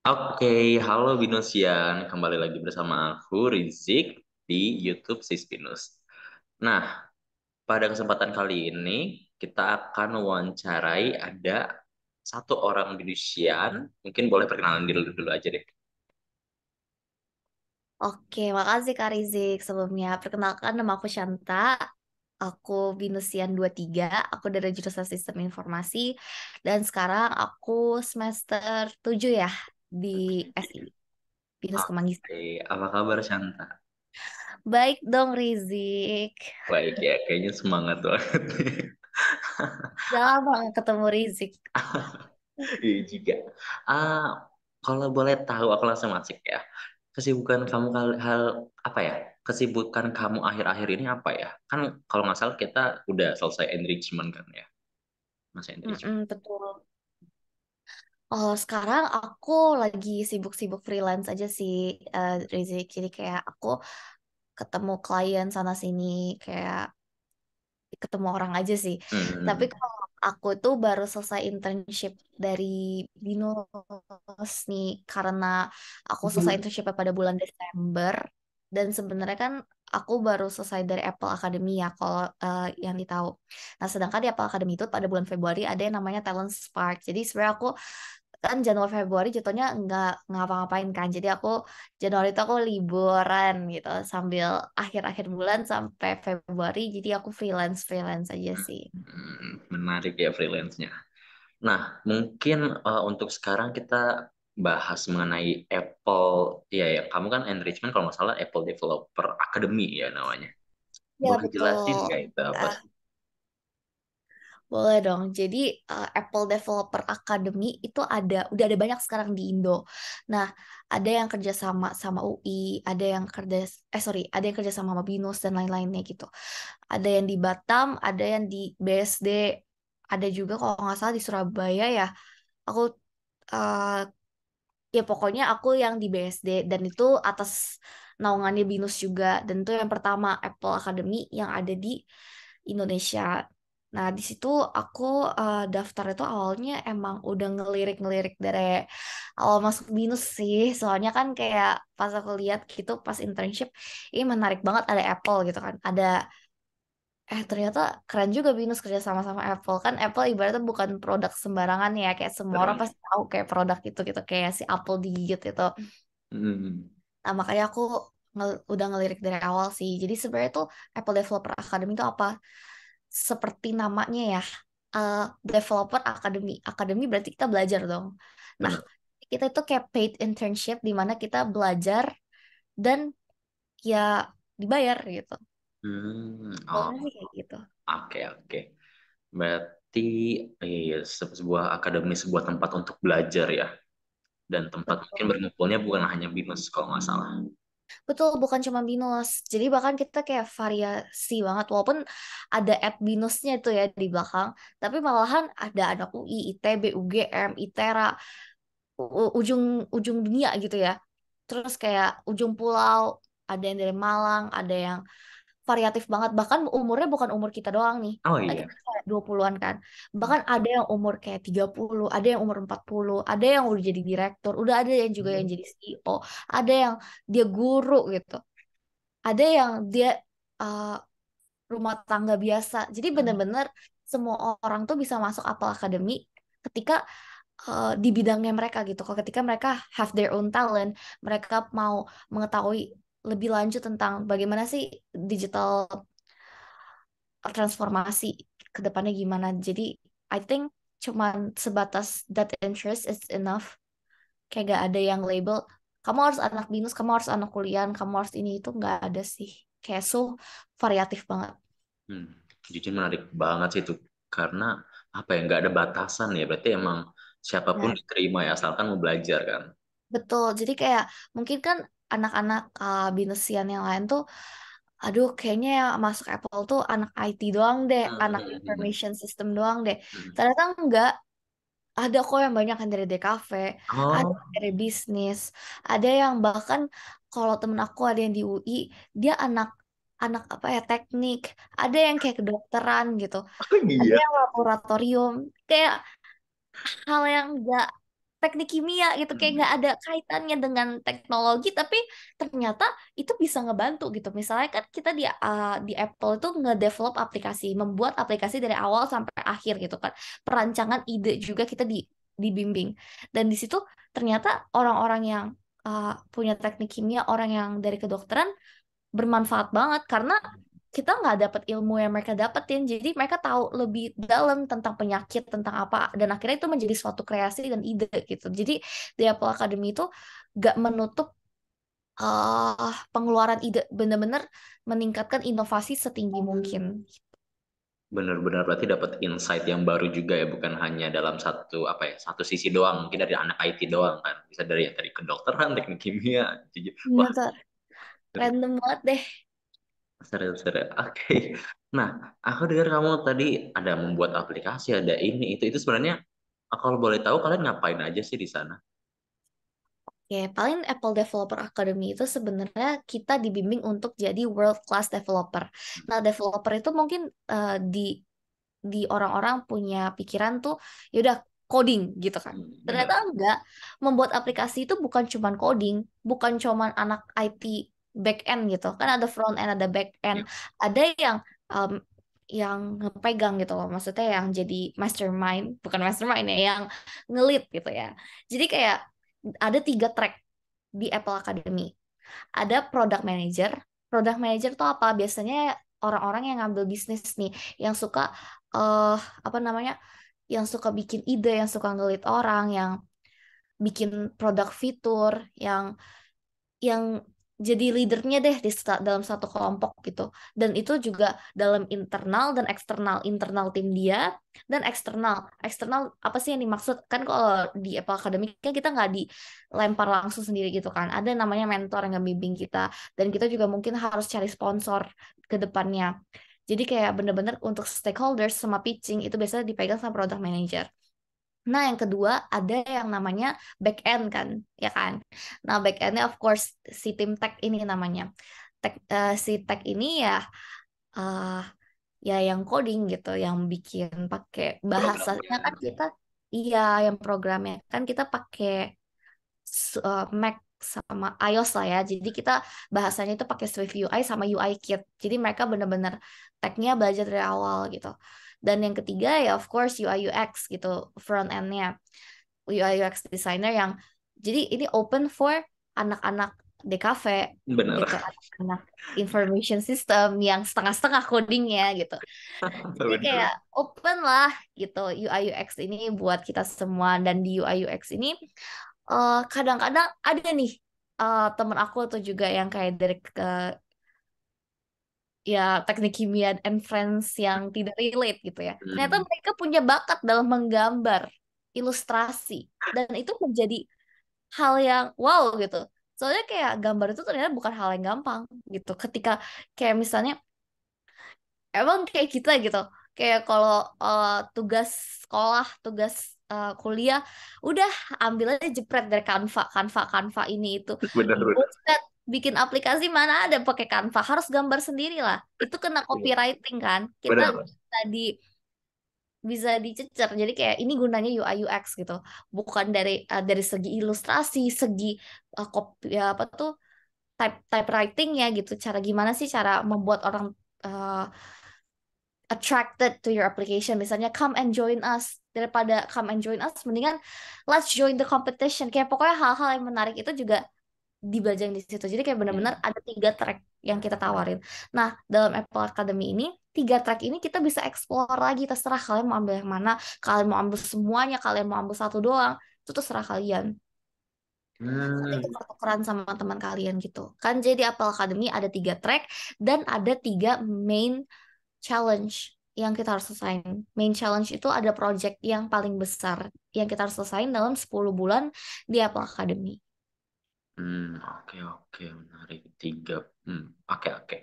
Oke, halo Binosian. Kembali lagi bersama aku, Rizik, di YouTube Sis Binus. Nah, pada kesempatan kali ini, kita akan wawancarai ada satu orang Binosian. Mungkin boleh perkenalan diri dulu aja deh. Oke, makasih Kak Rizik. Sebelumnya, perkenalkan nama aku Shanta. Aku Binusian 23. Aku dari jurusan Sistem Informasi. Dan sekarang aku semester 7 ya di SI, Binus Kemanggisa. Oke, apa kabar Shanta? Baik dong Rizik. Baik ya, kayaknya semangat banget. Udah lama gak ketemu Rizik. Iya juga. Ah, kalau boleh tahu, aku langsung masuk ya. Kesibukan kamu hal apa ya? Kesibukan kamu akhir-akhir ini apa ya? Kan kalau nggak salah kita udah selesai enrichment kan ya, masa enrichment. Betul. Oh, sekarang aku lagi sibuk-sibuk freelance aja sih, Rizik. Jadi kayak aku ketemu klien sana sini, kayak ketemu orang aja sih. Tapi Hmm. kalau aku tuh baru selesai internship dari Binus nih karena aku selesai internshipnya pada bulan Desember dan sebenarnya kan aku baru selesai dari Apple Academy ya kalau yang ditahu. Nah, sedangkan di Apple Academy itu pada bulan Februari ada yang namanya Talent Spark. Jadi sebenarnya aku kan Januari Februari jatuhnya nggak ngapa-ngapain kan. Jadi aku Januari itu aku liburan gitu sambil akhir-akhir bulan sampai Februari. Jadi aku freelance freelance aja sih. Menarik ya freelance-nya. Nah, mungkin untuk sekarang kita bahas mengenai Apple. Ya, ya, kamu kan enrichment kalau nggak salah Apple Developer Academy ya namanya. Ya Boleh jelasin betul. nggak itu apa Ah, sih? boleh dong. Jadi Apple Developer Academy itu udah ada banyak sekarang di Indo. Nah, ada yang kerja sama UI, ada yang ada yang kerja sama Binus dan lain-lainnya gitu. Ada yang di Batam, ada yang di BSD, ada juga kalau nggak salah di Surabaya ya. Aku eh, ya pokoknya aku yang di BSD dan itu atas naungannya Binus juga dan itu yang pertama Apple Academy yang ada di Indonesia. Nah, di situ aku daftar itu awalnya emang udah ngelirik-ngelirik dari awal masuk Binus sih. Soalnya kan kayak pas aku lihat gitu pas internship, ini menarik banget ada Apple gitu kan. Ternyata keren juga Binus kerja sama-sama Apple. Kan Apple ibaratnya bukan produk sembarangan ya. Kayak semua orang Betul. pasti tahu kayak produk itu gitu. Kayak si Apple digigit itu. Hmm. Nah, makanya aku udah ngelirik dari awal sih. Jadi sebenarnya tuh Apple Developer Academy itu apa? Seperti namanya ya. eh, Developer Academy. Academy berarti kita belajar dong. Nah, Benar. kita itu kayak paid internship di mana kita belajar dan ya dibayar gitu. Oh, Pokoknya sih kayak gitu. oke, oke. Berarti iya, sebuah akademi, sebuah tempat untuk belajar ya. Dan tempat mungkin Betul. berkumpulnya bukan hanya binus kalau nggak salah. Betul, bukan cuma binus. Jadi bahkan kita kayak variasi banget. Walaupun ada at binusnya itu ya di belakang. Tapi malahan ada anak UI, ITB, UGM, ITERA, ujung ujung dunia gitu ya. Terus kayak ujung pulau, ada yang dari Malang, ada yang variatif banget. Bahkan umurnya bukan umur kita doang nih. Oh Kan iya. kita kayak 20-an kan. Bahkan ada yang umur kayak 30, ada yang umur 40, ada yang udah jadi direktur, udah ada yang juga yang jadi CEO, ada yang dia guru gitu. Ada yang dia uh, rumah tangga biasa. Jadi benar-benar semua orang tuh bisa masuk Apple Academy ketika di bidangnya mereka gitu. Kalau ketika mereka have their own talent, mereka mau mengetahui lebih lanjut tentang bagaimana sih digital transformasi ke depannya gimana. Jadi I think cuman sebatas that interest is enough. Kayak gak ada yang label kamu harus anak binus, kamu harus anak kuliah, kamu harus ini itu nggak ada sih. Kayak so variatif banget. Hmm. Jujur menarik banget sih itu. Karena apa ya, nggak ada batasan ya. Berarti emang siapapun Nah, diterima ya, asalkan mau belajar kan. betul. Jadi kayak mungkin kan anak-anak binusian yang lain tuh, aduh kayaknya yang masuk Apple tuh anak IT doang deh, anak Hmm. information system doang deh. Hmm. Ternyata enggak. Ada kok yang banyak yang dari DKV, ada Oh, yang dari bisnis, ada yang bahkan kalau temen aku ada yang di UI, dia anak anak apa ya teknik, ada yang kayak kedokteran gitu, ada iya. yang laboratorium, kayak hal yang enggak teknik kimia gitu, kayak nggak ada kaitannya dengan teknologi, tapi ternyata itu bisa ngebantu gitu. Misalnya kan kita di Apple itu ngedevelop aplikasi, membuat aplikasi dari awal sampai akhir gitu kan. Perancangan ide juga kita dibimbing. Dan di situ ternyata orang-orang yang punya teknik kimia, orang yang dari kedokteran bermanfaat banget karena kita nggak dapat ilmu yang mereka dapetin, jadi mereka tahu lebih dalam tentang penyakit, tentang apa, dan akhirnya itu menjadi suatu kreasi dan ide gitu. Jadi di Apple Academy itu nggak menutup pengeluaran ide, benar-benar meningkatkan inovasi setinggi mungkin. Benar-benar berarti dapat insight yang baru juga ya, bukan hanya dalam satu apa ya, satu sisi doang, mungkin dari anak IT doang kan, bisa dari yang tadi kedokteran, teknik kimia, wah Betul, random banget deh. seru-seru. Oke. Nah, aku dengar kamu tadi ada membuat aplikasi, ada itu sebenarnya kalau boleh tahu kalian ngapain aja sih di sana? Ya, paling Apple Developer Academy itu sebenarnya kita dibimbing untuk jadi world class developer. Nah, developer itu mungkin di orang-orang punya pikiran tuh ya udah coding gitu kan. Ternyata Benar. enggak. Membuat aplikasi itu bukan cuman coding, bukan cuman anak IT back end gitu. Kan ada front end, ada back end, Ya. ada um, yang ngepegang gitu loh. Maksudnya yang jadi mastermind, bukan mastermind ya, yang ngelit gitu ya. Jadi kayak ada 3 track di Apple Academy. Ada product manager. Product manager tuh apa? Biasanya orang-orang yang ngambil bisnis nih, yang suka eh apa namanya? Yang suka bikin ide, yang suka ngelit orang, yang bikin produk fitur, yang jadi leadernya deh dalam satu kelompok gitu. Dan itu juga dalam internal dan eksternal. Internal tim dia dan eksternal. Eksternal apa sih yang dimaksud? Kan kalau di Apple Academy kan kita nggak dilempar langsung sendiri gitu kan. Ada namanya mentor yang ngebimbing kita. Dan kita juga mungkin harus cari sponsor ke depannya. Jadi kayak bener-bener untuk stakeholders sama pitching itu biasanya dipegang sama product manager. Nah, yang kedua ada yang namanya back end kan, ya kan? Nah, back endnya of course si tim tech ini namanya. Si tech ini ya uh, ya yang coding gitu, yang bikin pakai bahasanya Programnya. kan kita, iya yang programnya kan kita pakai Mac sama iOS lah ya. Jadi kita bahasanya itu pakai Swift UI sama UI Kit. Jadi mereka benar-benar tag-nya belajar dari awal gitu. Dan yang ketiga ya of course UI UX gitu, front end-nya. UI UX designer yang jadi ini open for anak-anak DKV gitu, Benar. anak-anak information system yang setengah-setengah codingnya gitu. Jadi kayak Benar. open lah gitu UI UX ini buat kita semua, dan di UI UX ini kadang-kadang ada nih temen aku tuh juga yang kayak dari ya teknik kimia and friends yang tidak relate gitu ya. Ternyata Hmm. mereka punya bakat dalam menggambar ilustrasi, dan itu menjadi hal yang wow gitu. Soalnya kayak gambar itu ternyata bukan hal yang gampang gitu. Ketika kayak misalnya emang kayak kita gitu. Kayak kalau tugas sekolah, tugas kuliah, udah ambil aja jepret dari Canva, Canva, Canva ini itu. Benar, benar. Buset, bikin aplikasi mana ada pakai Canva, harus gambar sendiri lah. Itu kena copywriting kan. Kita Benar. tadi bisa dicecer. Jadi kayak ini gunanya UI UX gitu. Bukan dari segi ilustrasi, segi ya apa tuh typewriting ya gitu. Cara gimana sih cara membuat orang uh, attracted to your application. Misalnya come and join us, daripada come and join us mendingan let's join the competition. Kayak pokoknya hal-hal yang menarik itu juga dibajang di situ. Jadi kayak benar-benar ada 3 track yang kita tawarin. Nah, dalam Apple Academy ini 3 track ini kita bisa explore lagi, terserah kalian mau ambil yang mana. Kalian mau ambil semuanya, kalian mau ambil satu doang, itu terserah kalian. Nanti Hmm. tuker-tukeran sama teman kalian gitu kan. Jadi Apple Academy ada 3 track dan ada 3 main challenge yang kita harus selesaiin. Main challenge itu ada project yang paling besar yang kita harus selesaiin dalam 10 bulan di Apple Academy. Oke, oke, menarik. Tiga. Oke, oke.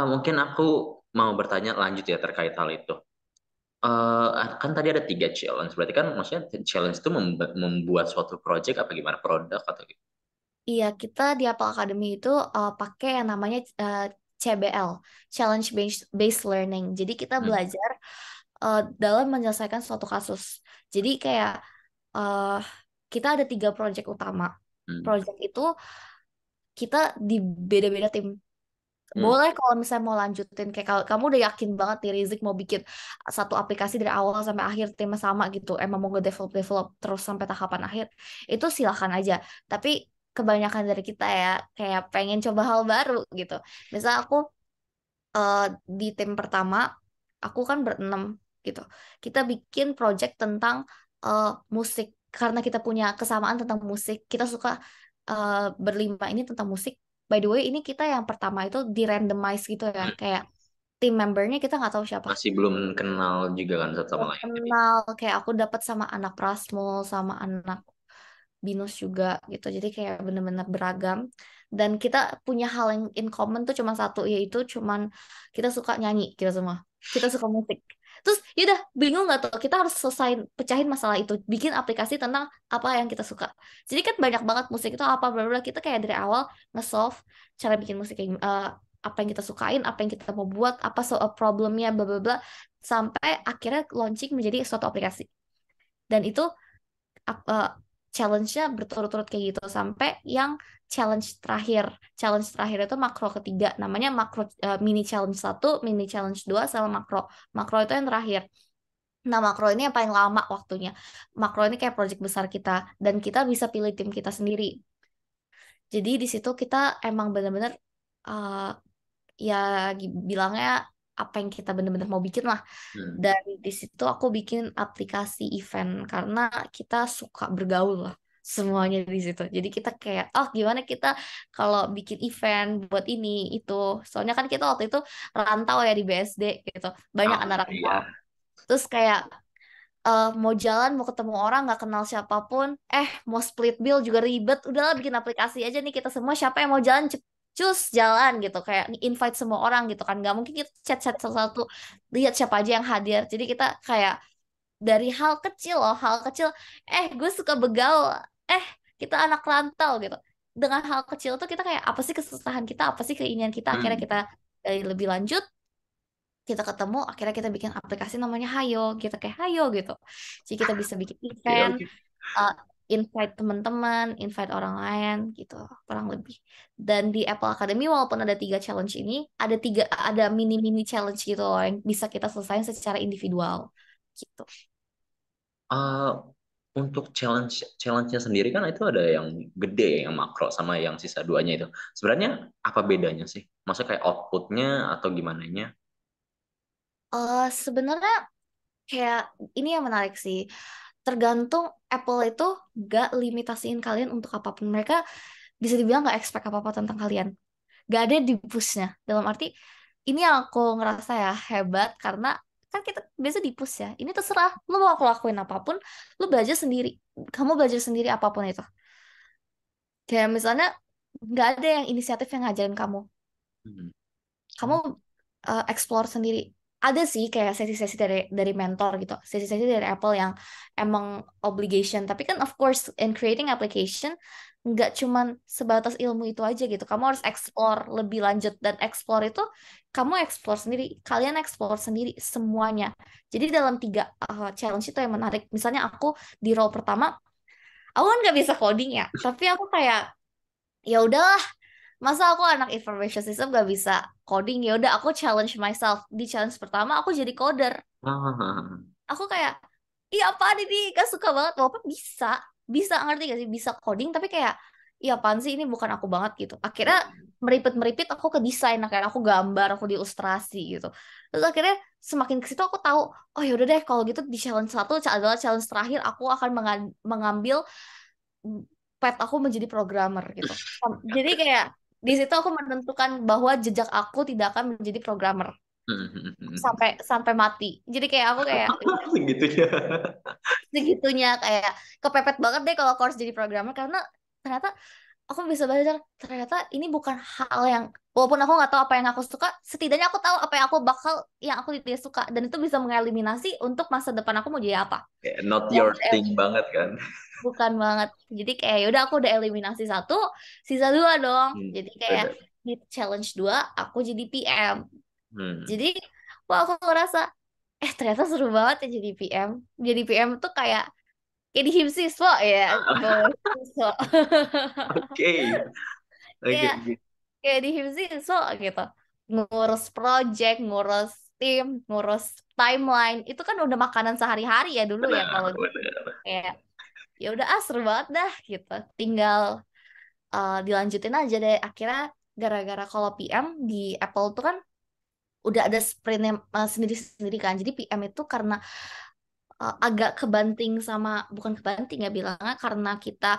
Mungkin aku mau bertanya lanjut ya terkait hal itu. Kan tadi ada 3 challenge, berarti kan maksudnya challenge itu membuat suatu project apa gimana, produk atau gitu? Iya, kita di Apple Academy itu pakai yang namanya CBL, Challenge Based Learning. Jadi kita Hmm. belajar dalam menyelesaikan suatu kasus. Jadi kayak uh, kita ada 3 project utama. Hmm. Project itu kita di beda-beda tim. Hmm. Boleh kalau misalnya mau lanjutin, kayak kalau kamu udah yakin banget nih Rizik mau bikin satu aplikasi dari awal sampai akhir timnya sama gitu, emang mau nge-develop develop terus sampai tahapan akhir, itu silahkan aja. Tapi kebanyakan dari kita ya kayak pengen coba hal baru gitu. Misal aku eh, di tim pertama, aku kan berenam gitu. Kita bikin project tentang eh, musik karena kita punya kesamaan tentang musik. Kita suka berlima ini tentang musik. By the way, ini kita yang pertama itu di randomize gitu ya, Hmm. kayak tim membernya kita nggak tahu siapa. Masih belum kenal juga kan satu sama Belum lain. Jadi, kenal, kayak aku dapat sama anak Prasmul sama anak Binus juga gitu. Jadi kayak bener-bener beragam. Dan kita punya hal yang in common tuh cuma satu, yaitu cuman kita suka nyanyi kita semua. Kita suka musik. Terus yaudah bingung nggak tuh, kita harus selesai pecahin masalah itu. Bikin aplikasi tentang apa yang kita suka. Jadi kan banyak banget musik itu apa, bla bla. Kita kayak dari awal nge-solve cara bikin musik kayak apa yang kita sukain, apa yang kita mau buat, apa soal problemnya, bla bla bla. Sampai akhirnya launching menjadi suatu aplikasi. Dan itu uh, challenge-nya berturut-turut kayak gitu sampai yang challenge terakhir. Challenge terakhir itu makro ketiga, namanya makro mini challenge 1, mini challenge 2 sama makro. Makro itu yang terakhir. Nah, makro ini yang paling lama waktunya. Makro ini kayak project besar kita dan kita bisa pilih tim kita sendiri. Jadi di situ kita emang benar-benar uh, ya bilangnya apa yang kita benar-benar mau bikin lah. hmm. Dan di situ aku bikin aplikasi event karena kita suka bergaul lah semuanya di situ. Jadi kita kayak, oh gimana kita kalau bikin event buat ini itu. Soalnya kan kita waktu itu rantau ya di BSD gitu. Banyak Oh anak rantau. iya. Terus kayak mau jalan, mau ketemu orang nggak kenal siapapun, mau split bill juga ribet. Udahlah bikin aplikasi aja nih kita semua. Siapa yang mau jalan, cus jalan gitu. Kayak invite semua orang gitu kan. Nggak mungkin kita chat-chat satu-satu, lihat siapa aja yang hadir. Jadi kita kayak dari hal kecil loh, hal kecil. Gue suka begaul. Kita anak rantau gitu. Dengan hal kecil tuh kita kayak apa sih kesusahan kita, apa sih keinginan kita. Akhirnya Hmm. kita lebih lanjut kita ketemu akhirnya kita bikin aplikasi namanya Hayo kita kayak Hayo gitu jadi kita bisa bikin Oke, event oke. uh, invite teman-teman invite orang lain gitu kurang lebih dan di Apple Academy walaupun ada 3 challenge ini ada mini-mini challenge gitu loh yang bisa kita selesaikan secara individual gitu. Eh, untuk challenge-nya sendiri kan itu ada yang gede, yang makro sama yang sisa duanya itu. Sebenarnya apa bedanya sih? Maksudnya kayak outputnya atau gimana nya? Sebenarnya kayak ini yang menarik sih tergantung Apple itu gak limitasiin kalian untuk apapun mereka bisa dibilang gak expect apa-apa tentang kalian gak ada di pushnya dalam arti ini yang aku ngerasa ya hebat karena kan kita biasa di push ya ini terserah lu mau aku lakuin apapun lu belajar sendiri kamu belajar sendiri apapun itu kayak misalnya nggak ada yang inisiatif yang ngajarin kamu Hmm. kamu explore sendiri. Ada sih kayak sesi-sesi dari mentor gitu, sesi-sesi dari Apple yang emang obligation. Tapi kan of course in creating application nggak cuman sebatas ilmu itu aja gitu. Kamu harus explore lebih lanjut dan explore itu kamu explore sendiri, kalian explore sendiri semuanya. Jadi dalam 3 challenge itu yang menarik. Misalnya aku di role pertama, aku kan nggak bisa coding ya, tapi aku kayak ya udahlah masa aku anak information system gak bisa coding ya udah aku challenge myself di challenge pertama aku jadi coder Ah, aku kayak iya apaan ini gak suka banget walaupun bisa bisa ngerti gak sih bisa coding tapi kayak iya apaan sih ini bukan aku banget gitu akhirnya meripit-meripit aku ke desain kayak aku gambar aku di ilustrasi gitu terus akhirnya semakin ke situ aku tahu oh ya udah deh kalau gitu di challenge satu adalah challenge terakhir aku akan mengambil pet aku menjadi programmer gitu. Jadi kayak di situ aku menentukan bahwa jejak aku tidak akan menjadi programmer sampai sampai mati. Jadi kayak aku kayak segitunya. segitunya kayak kepepet banget deh kalau aku harus jadi programmer karena ternyata aku bisa belajar ternyata ini bukan hal yang walaupun aku nggak tahu apa yang aku suka setidaknya aku tahu apa yang aku bakal yang aku tidak suka dan itu bisa mengeliminasi untuk masa depan aku mau jadi apa. Kayak not That's your thing banget kan. bukan banget. Jadi kayak yaudah aku udah eliminasi satu, sisa dua dong. Hmm, Jadi kayak bener. di challenge 2 aku jadi PM. Hmm. Jadi wah aku ngerasa ternyata seru banget ya jadi PM. Jadi PM tuh kayak kayak di Himsiswa ya, bawa siswa. Oke, oke, Kayak oke. kayak di Himsiswa gitu. Ngurus project, ngurus tim, ngurus timeline, itu kan udah makanan sehari-hari ya dulu ya Benar, kalau benar. kayak ya udah seru banget dah gitu. Tinggal dilanjutin aja deh akhirnya gara-gara kalau PM di Apple tuh kan udah ada sprintnya sendiri-sendiri kan. Jadi PM itu karena agak kebanting sama bukan kebanting ya bilangnya karena kita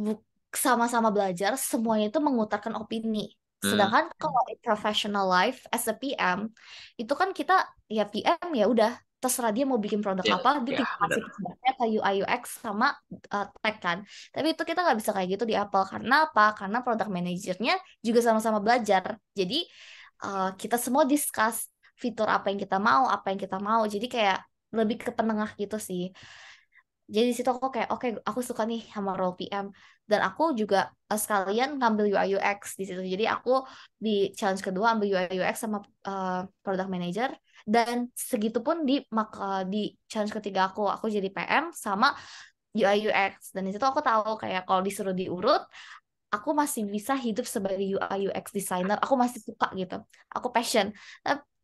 bu- sama-sama belajar semuanya itu mengutarakan opini. Hmm, Sedangkan kalau in professional life as a PM itu kan kita ya PM ya udah terserah dia mau bikin produk ya, apa dia ya, tinggal kasih benar. feedbacknya ke UI UX sama tech kan. Tapi itu kita nggak bisa kayak gitu di Apple karena apa? Karena product manajernya juga sama-sama belajar. Jadi kita semua discuss fitur apa yang kita mau, apa yang kita mau. Jadi kayak lebih ke penengah gitu sih. Jadi di situ aku kayak oke aku suka nih sama role PM dan aku juga sekalian ngambil UI UX di situ. Jadi aku di challenge kedua ambil UI UX sama product manager dan segitu pun di challenge ketiga aku jadi PM sama UI UX dan di situ aku tahu kayak kalau disuruh diurut aku masih bisa hidup sebagai UI UX designer. Aku masih suka gitu. Aku passion.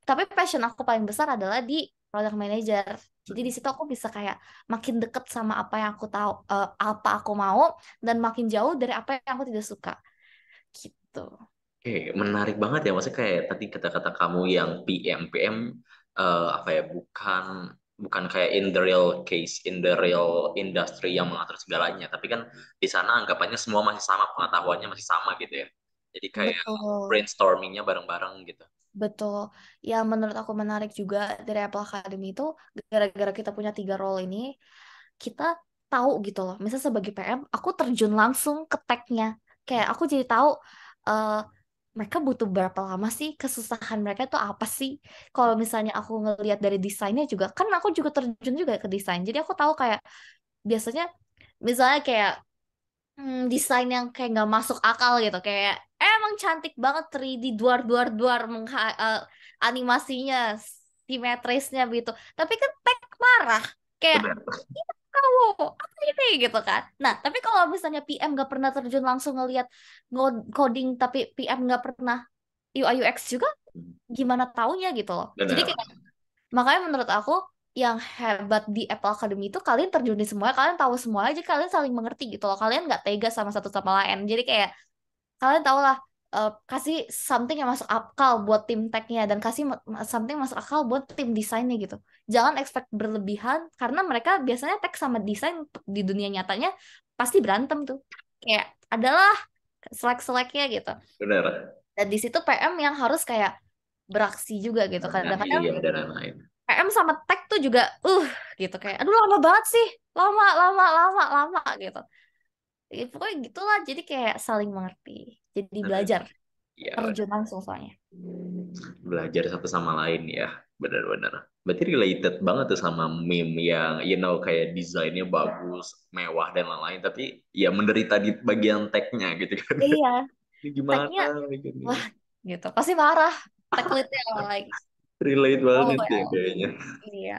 Tapi passion aku paling besar adalah di product manager. Jadi di situ aku bisa kayak makin deket sama apa yang aku tahu, apa aku mau, dan makin jauh dari apa yang aku tidak suka. Gitu. Oke, menarik banget ya. Maksudnya kayak tadi kata-kata kamu yang PM, PM apa ya? Bukan kayak in the real case, in the real industry yang mengatur segalanya. Tapi kan di sana anggapannya semua masih sama, pengetahuannya masih sama gitu ya. Jadi kayak Betul. brainstormingnya bareng-bareng gitu. Betul. Yang menurut aku menarik juga dari Apple Academy itu gara-gara kita punya 3 role ini, kita tahu gitu loh. Misalnya sebagai PM, aku terjun langsung ke tech-nya. Kayak aku jadi tahu eh, mereka butuh berapa lama sih, kesusahan mereka itu apa sih. Kalau misalnya aku ngelihat dari desainnya juga, kan aku juga terjun juga ke desain. Jadi aku tahu kayak biasanya misalnya kayak desain yang kayak nggak masuk akal gitu kayak emang cantik banget 3D duar animasinya simetrisnya gitu tapi kan tech marah kayak Benar. kamu apa ini gitu kan nah tapi kalau misalnya PM nggak pernah terjun langsung ngelihat coding tapi PM nggak pernah UI UX juga gimana taunya gitu loh jadi Benar. kayak makanya menurut aku yang hebat di Apple Academy itu kalian terjun di semuanya, kalian tahu semuanya, jadi kalian saling mengerti gitu loh. Kalian nggak tega sama satu sama lain. Jadi kayak kalian tahu lah kasih something yang masuk akal buat tim tech-nya dan kasih something masuk akal buat tim desainnya gitu. Jangan expect berlebihan karena mereka biasanya tech sama desain di dunia nyatanya pasti berantem tuh. Kayak adalah selek-seleknya gitu. Benar. Dan di situ PM yang harus kayak beraksi juga gitu. Nah, Kadang-kadang iya dan lain-lain. PM sama tech tuh juga gitu kayak aduh lama banget sih lama lama lama lama gitu ya, pokoknya gitulah jadi kayak saling mengerti jadi Benar. belajar Iya, terjun langsung soalnya belajar satu sama lain ya, benar-benar. Berarti related banget tuh sama meme yang kayak desainnya bagus, mewah dan lain-lain, tapi ya menderita di bagian tech-nya gitu kan. iya Ini technya gimana bikinnya? wah gitu pasti marah tech leadnya lagi Relate oh banget ya well kayaknya. iya